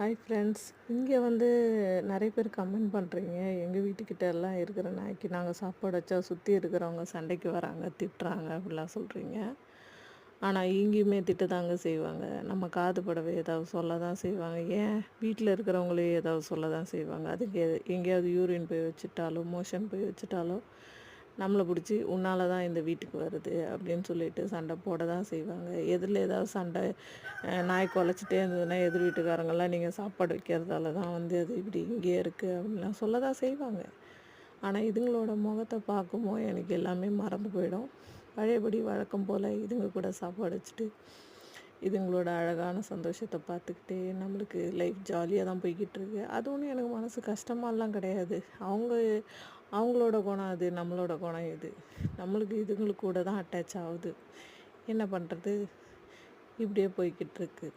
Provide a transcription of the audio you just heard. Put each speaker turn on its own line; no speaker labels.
Hi friends. இங்கே நிறைய பேர் கமெண்ட் பண்ணுறீங்க. எங்கள் வீட்டுக்கிட்ட எல்லாம் இருக்கிற நாய்க்கு நாங்கள் சாப்பாடு வச்சா சுற்றி இருக்கிறவங்க சண்டைக்கு வராங்க, திட்டுறாங்க அப்படிலாம் சொல்கிறீங்க. ஆனால் இங்கேயுமே திட்டதாங்க செய்வாங்க. நம்ம காது படவே ஏதாவது சொல்ல தான் செய்வாங்க. ஏன் வீட்டில் இருக்கிறவங்களே ஏதாவது சொல்ல தான் செய்வாங்க. அதுக்கு எங்கேயாவது யூரின் போய் வச்சுட்டாலோ, மோஷன் போய் வச்சுட்டாலோ நம்மளை பிடிச்சி உன்னால தான் இந்த வீட்டுக்கு வருது அப்படின்னு சொல்லிட்டு சண்டை போட தான் செய்வாங்க. எதிரில் ஏதாவது சண்டை நாய் குலைச்சிட்டே இருந்ததுன்னா எதிர் வீட்டுக்காரங்கெல்லாம் நீங்கள் சாப்பாடு வைக்கிறதால தான் அது இப்படி இங்கேயே இருக்குது அப்படின்லாம் சொல்ல தான் செய்வாங்க. ஆனால் இதுங்களோட முகத்தை பார்க்கும்போது எனக்கு எல்லாமே மறந்து போயிடும். பழையபடி வழக்கம் போல் இதுங்க கூட சாப்பாடு வச்சுட்டு இதுங்களோட அழகான சந்தோஷத்தை பார்த்துக்கிட்டே நம்மளுக்கு லைஃப் ஜாலியாக தான் போய்கிட்டு இருக்கு. அது ஒன்றும் எனக்கு மனசு கஷ்டமாலாம் கிடையாது. அவங்களோட குணம் அது, நம்மளோட குணம் இது. நம்மளுக்கு இதுங்களுக்கு கூட தான் அட்டாச் ஆகுது. என்ன பண்ணுறது, இப்படியே போய்கிட்டு இருக்கு.